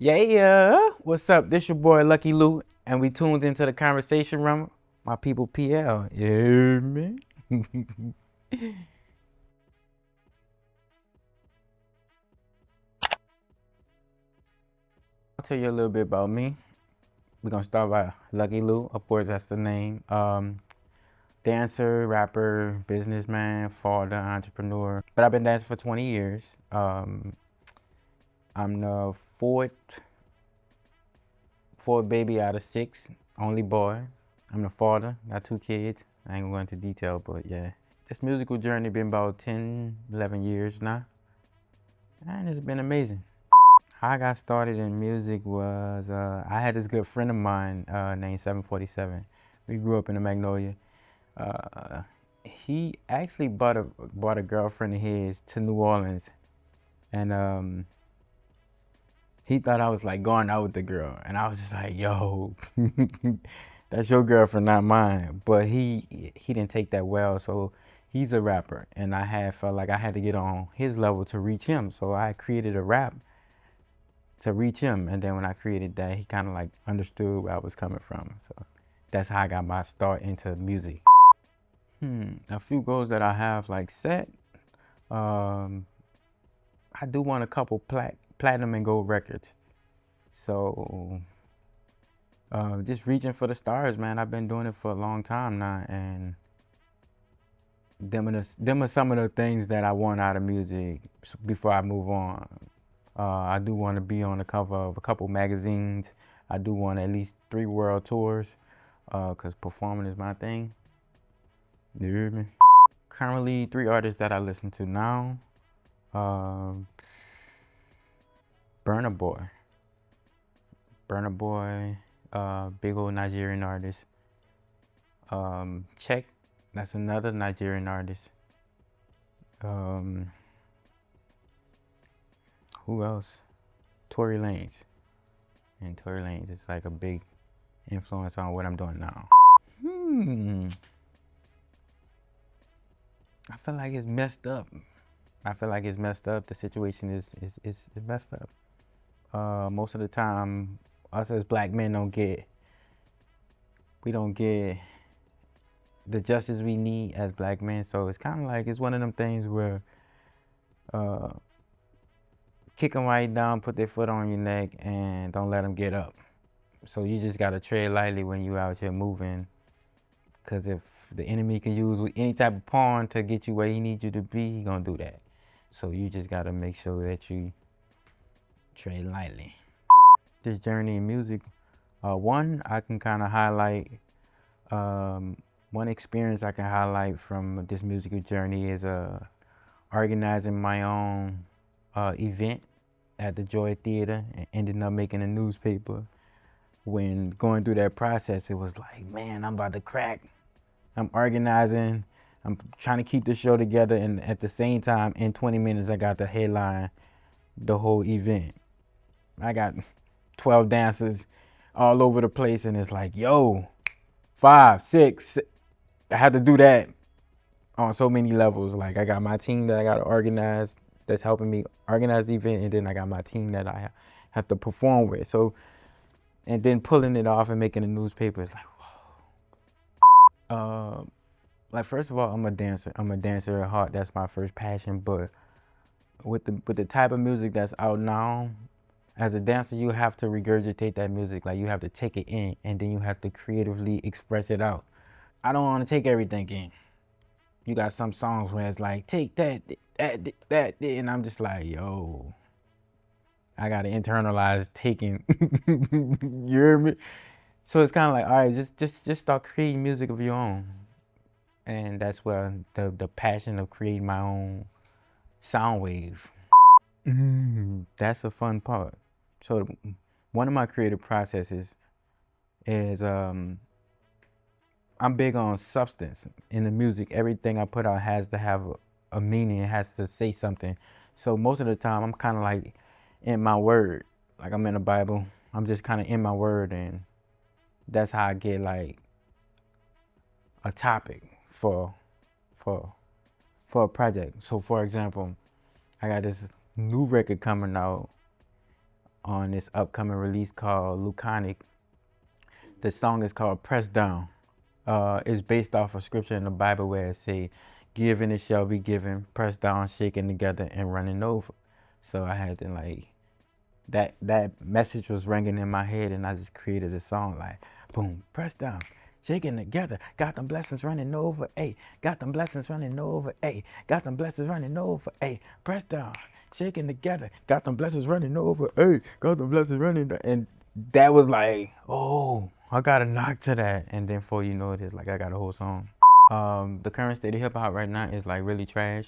Yeah, what's up? This your boy Lucky Lou, and we tuned into the conversation room. My people PL, you hear me? I'll tell you a little bit about me. We're gonna start by Lucky Lou. Of course, that's the name. Dancer, rapper, businessman, father, entrepreneur. But I've been dancing for 20 years. I'm the fourth baby out of six, only boy. I'm the father, got two kids. I ain't gonna go into detail, but yeah. This musical journey been about 10, 11 years now, and it's been amazing. How I got started in music was I had this good friend of mine named 747. We grew up in the Magnolia. Uh, he actually brought a girlfriend of his to New Orleans, and he thought I was like going out with the girl, and I was just like, "Yo, that's your girlfriend, not mine." But he didn't take that well, so he's a rapper, and I had felt like I had to get on his level to reach him. So I created a rap to reach him, and then when I created that, he kind of like understood where I was coming from. So that's how I got my start into music. A few goals that I have like set. Um, I do want a couple platinum and gold records. So just reaching for the stars, man. I've been doing it for a long time now, and them are some of the things that I want out of music before I move on. I do want to be on the cover of a couple magazines. I do want at least 3 world tours, cause performing is my thing. You hear me? Currently, 3 artists that I listen to now. Um, Burna Boy, Burna Boy, big old Nigerian artist. Check, that's another Nigerian artist. Um, who else? Tory Lanez. And Tory Lanez is like a big influence on what I'm doing now. Hmm. I feel like it's messed up. I feel like it's messed up. The situation is messed up. Most of the time, us as black men don't get the justice we need as black men. So it's kind of like it's one of them things where uh, kick them right down, put their foot on your neck, and don't let them get up. So you just gotta tread lightly when you out here moving, cause if the enemy can use any type of pawn to get you where he needs you to be, he gonna do that. So you just gotta make sure that you tread lightly. This journey in music, one I can kind of highlight. Um, One experience I can highlight from this musical journey is organizing my own event at the Joy Theater and ended up making a newspaper. When going through that process, it was like, man, I'm about to crack. I'm organizing. I'm trying to keep the show together, and at the same time, in 20 minutes, I got the headline, the whole event. I got 12 dancers all over the place, and it's like, yo, 5, 6. I had to do that on so many levels. Like I got my team that I got to organize, that's helping me organize the event, and then I got my team that I have to perform with. So, and then pulling it off and making a newspaper is like, uh, like first of all, I'm a dancer. I'm a dancer at heart. That's my first passion. But with the type of music that's out now, as a dancer, you have to regurgitate that music. Like you have to take it in, and then you have to creatively express it out. I don't want to take everything in. You got some songs where it's like, take that, and I'm just like, yo, I gotta internalize taking. You hear me? So it's kind of like, all right, just start creating music of your own, and that's where the passion of creating my own sound wave. That's a fun part. So one of my creative processes is I'm big on substance in the music. Everything I put out has to have a meaning. It has to say something. So most of the time, I'm kind of like in my word, like I'm in the Bible. I'm just kind of in my word, and that's how I get like a topic for for a project. So for example, I got this new record coming out. on this upcoming release called Luconic. The song is called Press Down. It's based off a scripture in the Bible where it say, "Give and it shall be given, pressed down, shaken together, and running over." So I had to like that message was ringing in my head, and I just created a song like, boom, press down, shaking together, got them blessings running over, ayy, got them blessings running over, ayy, got them blessings running over, ayy, press down, shaking together, got them blessings running over, ayy, got them blessings running, and that was like, oh, I got a knock to that, and then before you know it, it's like I got a whole song. The current state of hip hop right now is like really trash.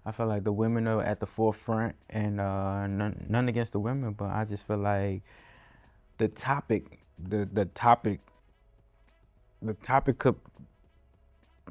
I feel like the women are at the forefront, and none against the women, but I just feel like the topic, the topic, the topic could.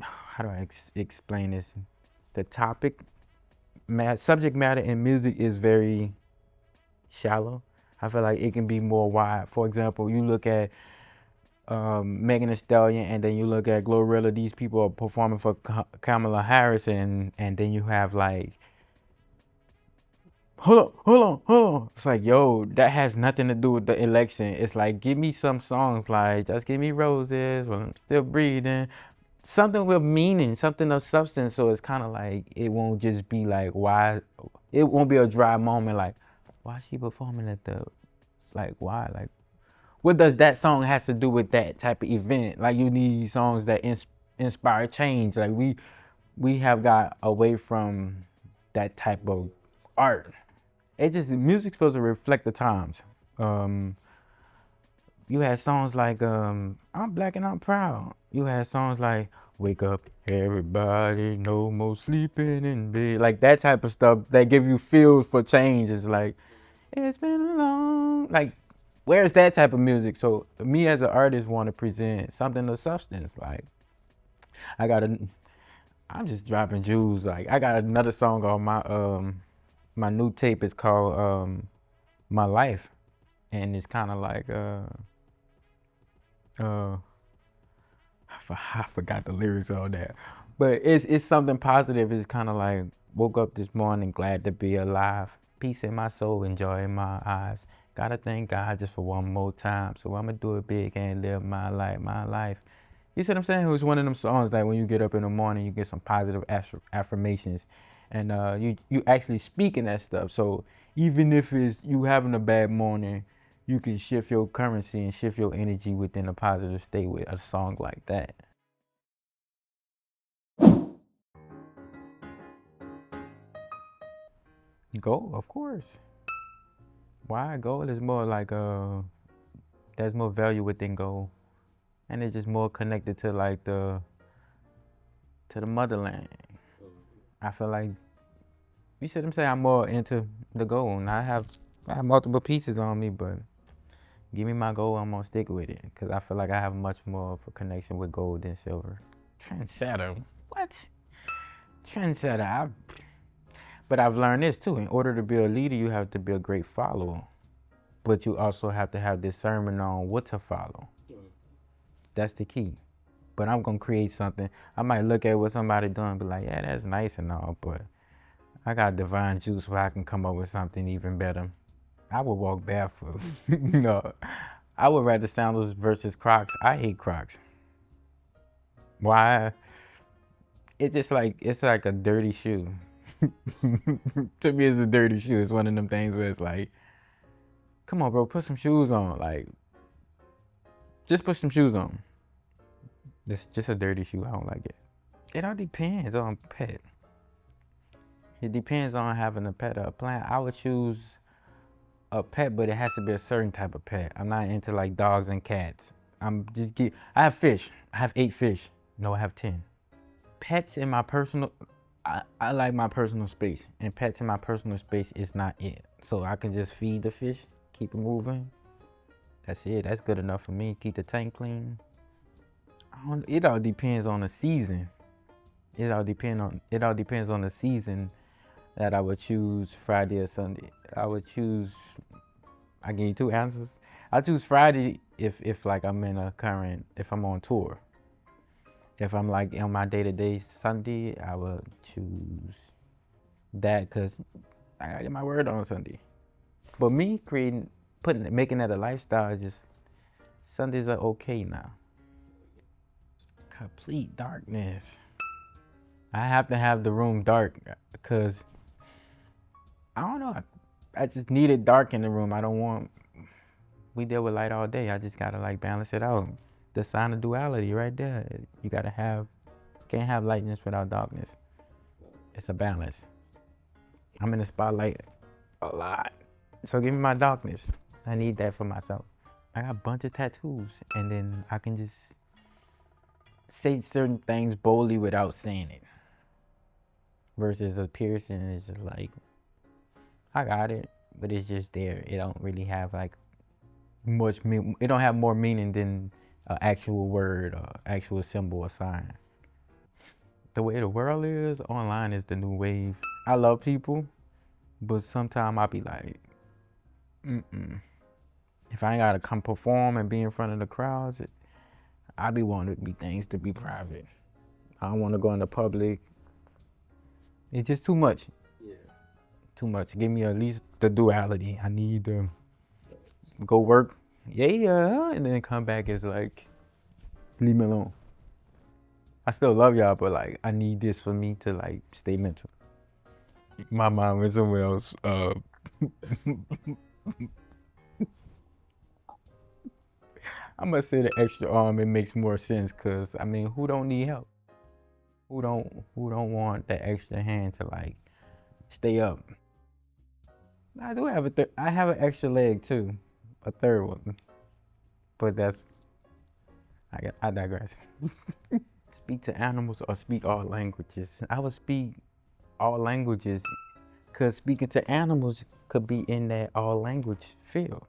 How do I explain this? The topic, subject matter in music is very shallow. I feel like it can be more wide. For example, you look at Megan Thee Stallion, and then you look at Glorilla. These people are performing for Kamala Harris, and then you have like, hold on. It's like, yo, that has nothing to do with the election. It's like, give me some songs like Just Give Me Roses, While I'm Still Breathing. Something with meaning, something of substance. So it's kind of like, it won't just be like, why? It won't be a dry moment like, why is she performing at the, like, why? Like, what does that song has to do with that type of event? Like, you need songs that inspire change. Like, we have got away from that type of art. It just, music's supposed to reflect the times. Um, you had songs like I'm Black and I'm Proud. You had songs like Wake Up Everybody, No More Sleeping in Bed. Like that type of stuff that give you feels for change. It's like, it's been a long, like, where's that type of music? So me as an artist want to present something of substance. Like, I got a, I'm just dropping jewels. Like, I got another song on my new tape is called My Life, and it's kind of like uh I forgot the lyrics on that, but it's something positive. It's kind of like, woke up this morning glad to be alive, peace in my soul, enjoy in my eyes, gotta thank God just for one more time, so I'ma do it big and live my life, my life. You see what I'm saying? It was one of them songs that when you get up in the morning, you get some positive affirmations, and you actually speaking that stuff. So even if it's you having a bad morning, you can shift your currency and shift your energy within a positive state with a song like that. Goal, of course. Why goal is more like there's more value within goal, and it's just more connected to like the motherland. I feel like, you see what I'm saying? I'm more into the goal, and I have multiple pieces on me, but give me my goal, I'm gonna stick with it, cause I feel like I have much more of a connection with gold than silver. Trendsetter, what? Trendsetter. But I've learned this too. In order to be a leader, you have to be a great follower, but you also have to have discernment on what to follow. That's the key. But I'm gonna create something. I might look at what somebody doing and be like, yeah, that's nice and all, but I got divine juice where I can come up with something even better. I would walk barefoot. No, I would rather sandals versus Crocs. I hate Crocs. Why? It's just like, it's like a dirty shoe. To me, it's a dirty shoe. It's one of them things where it's like, come on, bro, put some shoes on. Like, just put some shoes on. It's just a dirty shoe. I don't like it. It all depends on pet. It depends on having a pet or a plant. I would choose a pet, but it has to be a certain type of pet. I'm not into like dogs and cats. I have fish. I have 8 fish. No, I have 10. Pets in my personal, I like my personal space, and pets in my personal space is not it. So I can just feed the fish, keep it moving. That's it. That's good enough for me. Keep the tank clean. It all depends on the season. It all depends on the season that I would choose Friday or Sunday. I give you 2 answers. I choose Friday if like if I'm on tour. If I'm like on my day-to-day Sunday, I would choose that because I got my word on Sunday. But me creating making that a lifestyle is just Sundays are okay now. Complete darkness. I have to have the room dark because I don't know. I just need it dark in the room. I don't want. We deal with light all day. I just gotta like balance it out. The sign of duality right there. You gotta have. Can't have lightness without darkness. It's a balance. I'm in the spotlight a lot. So give me my darkness. I need that for myself. I got a bunch of tattoos, and then I can just say certain things boldly without saying it. Versus a piercing is just like, I got it, but it's just there. It don't really have like much. It don't have more meaning than an actual word or actual symbol or sign. The way the world is, online is the new wave. I love people, but sometimes I'll be like, mm-mm. If I ain't gotta come perform and be in front of the crowds, I be wanting things to be private. I don't want to go in the public. It's just too much. Yeah. Too much. Give me at least the duality. I need to go work, yeah, and then come back as like, leave me alone. I still love y'all, but like, I need this for me to like stay mental. My mind was somewhere else. I'm gonna say the extra arm. It makes more sense, cause I mean, who don't need help? Who don't want that extra hand to like stay up? I do have I have an extra leg too, a third one, but I digress. Speak to animals or speak all languages. I would speak all languages, cause speaking to animals could be in that all language field.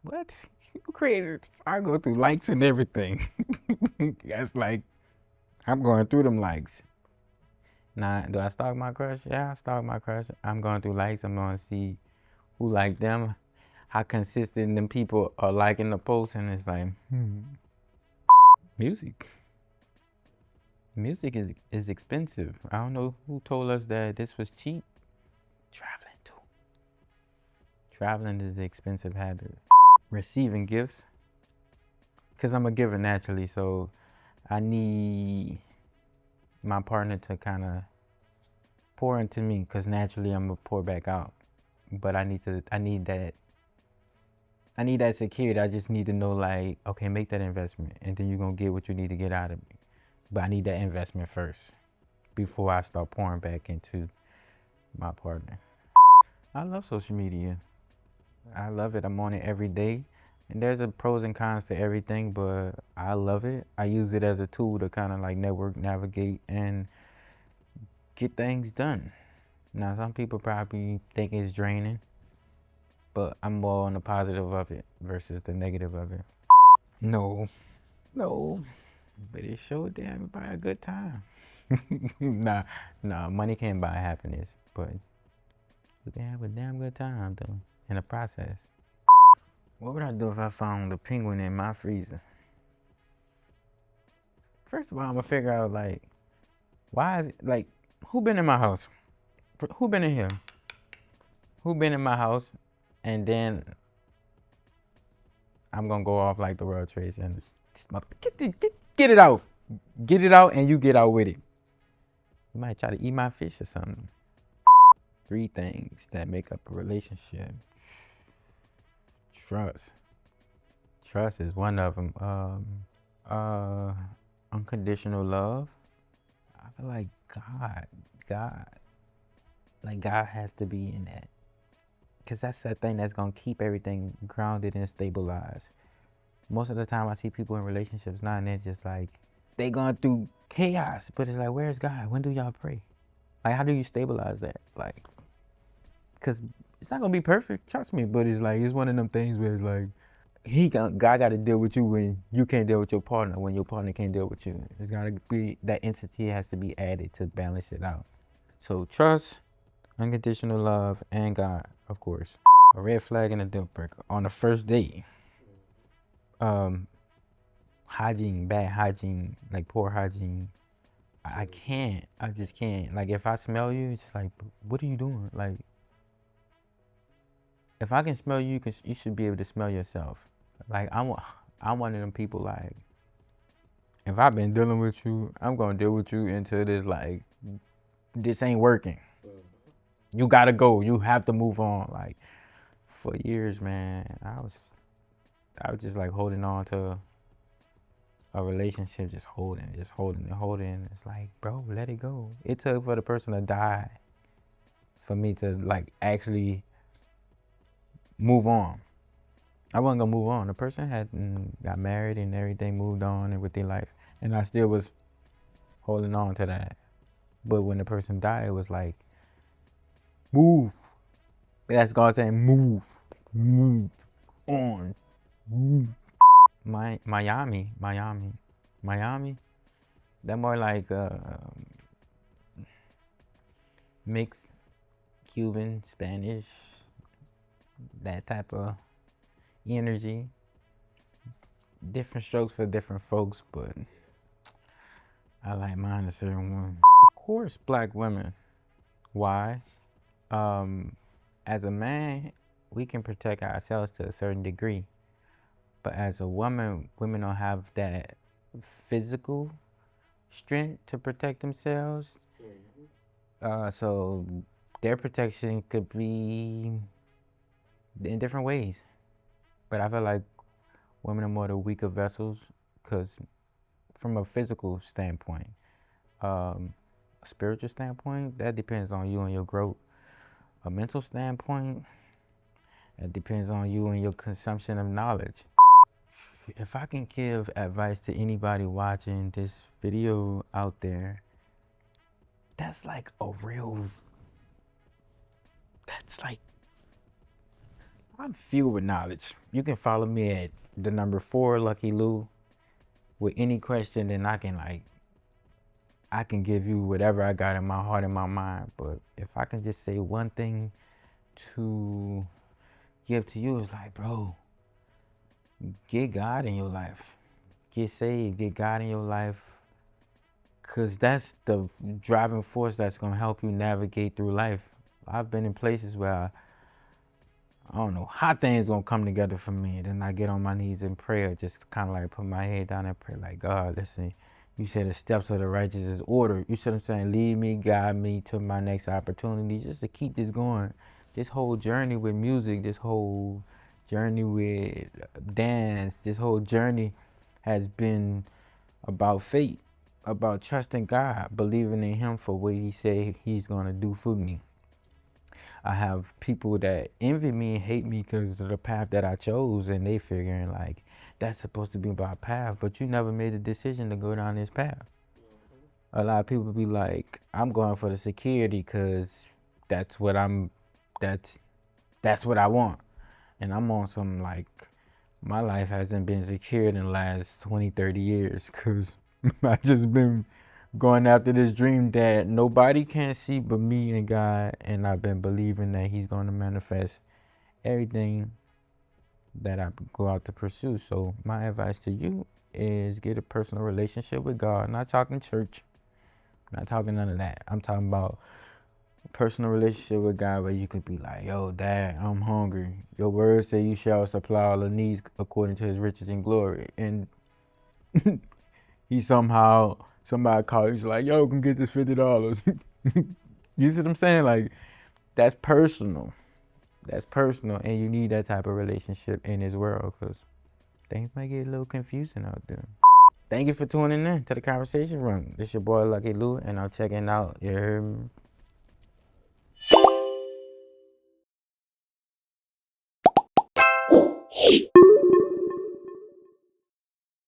What? You crazy? I go through likes and everything. That's like I'm going through them likes. Now, do I stalk my crush? Yeah, I stalk my crush. I'm going through likes. I'm going to see who like them, how consistent them people are liking the post, and it's like, music. Music is expensive. I don't know who told us that this was cheap. Traveling too. Traveling is an expensive habit. Receiving gifts, because I'm a giver naturally, so I need my partner to kind of pour into me, because naturally I'm gonna pour back out. But I need that security. I just need to know, like, okay, make that investment, and then you're gonna get what you need to get out of me. But I need that investment first before I start pouring back into my partner. I love social media. I love it. I'm on it every day. And there's a pros and cons to everything, but I love it. I use it as a tool to kind of like network, navigate, and get things done. Now, some people probably think it's draining, but I'm more on the positive of it versus the negative of it. No, no, but it sure damn buy a good time. nah, money can't buy happiness, but you can have a damn good time though in the process. What would I do if I found the penguin in my freezer? First of all, I'm gonna figure out like, why is it like, who been in my house? Who been in here? Who been in my house? And then I'm gonna go off like the World Trade Center. Get it out. Get it out, and you get out with it. You might try to eat my fish or something. 3 things that make up a relationship. Trust. Trust is one of them. Unconditional love. I feel like God has to be in that, because that's that thing that's gonna keep everything grounded and stabilized. Most of the time, I see people in relationships now, and they're just like, they going through chaos, but it's like, where's God? When do y'all pray? Like, how do you stabilize that? Like, because it's not gonna be perfect, trust me, but it's like, it's one of them things where it's like, God got to deal with you when you can't deal with your partner, when your partner can't deal with you. It's got to be, that entity has to be added to balance it out. So trust, unconditional love, and God, of course. A red flag and a deal breaker on the first date. Hygiene, bad hygiene, like poor hygiene. I can't. I just can't. Like if I smell you, it's just like, what are you doing? Like if I can smell you, you should be able to smell yourself. Like I'm one of them people. Like if I've been dealing with you, I'm gonna deal with you until this ain't working. You gotta go. You have to move on. Like for years, man, I was just like holding on to a relationship, just holding and holding. It's like, bro, let it go. It took for the person to die for me to like actually move on. I wasn't gonna move on. The person had got married and everything, moved on and with their life, and I still was holding on to that. But when the person died, it was like, move. That's God saying, move on, move. Miami. That more like mixed Cuban, Spanish, that type of energy. Different strokes for different folks, but I like mine a certain one. Of course, black women. Why? Um, as a man, we can protect ourselves to a certain degree, but as a woman, women don't have that physical strength to protect themselves. So their protection could be in different ways. But I feel like women are more the weaker vessels because from a physical standpoint, a spiritual standpoint, that depends on you and your growth. A mental standpoint, it depends on you and your consumption of knowledge. If I can give advice to anybody watching this video out there, that's like a real, that's like, I'm filled with knowledge. You can follow me at the number 4 Lucky Lou with any question, and I can give you whatever I got in my heart and my mind. But if I can just say one thing to give to you, it's like, bro, get God in your life. Get saved, get God in your life. Cause that's the driving force that's gonna help you navigate through life. I've been in places where I don't know how things gonna come together for me. Then I get on my knees in prayer, just kind of like put my head down and pray, like, God, listen, you said the steps of the righteous is ordered. You see what I'm saying? Lead me, guide me to my next opportunity, just to keep this going. This whole journey with music, this whole journey with dance, this whole journey has been about faith, about trusting God, believing in Him for what He said He's gonna do for me. I have people that envy me and hate me because of the path that I chose, and they figuring like that's supposed to be my path, but you never made a decision to go down this path. A lot of people be like, I'm going for the security because that's what I'm, that's that's what I want, and I'm on some like my life hasn't been secured in the last 20, 30 years because I just been going after this dream that nobody can see but me and God, and I've been believing that He's going to manifest everything that I go out to pursue. So my advice to you is get a personal relationship with God. I'm not talking church, I'm not talking none of that. I'm talking about a personal relationship with God where you could be like, yo, Dad, I'm hungry. Your word say you shall supply all the needs according to His riches and glory. And he somehow somebody called. He's like, "Yo, can get this $50." You see what I'm saying? Like that's personal. That's personal, and you need that type of relationship in this world because things might get a little confusing out there. Thank you for tuning in to the conversation room. This your boy Lucky Lou, and I'm checking out. You heard me?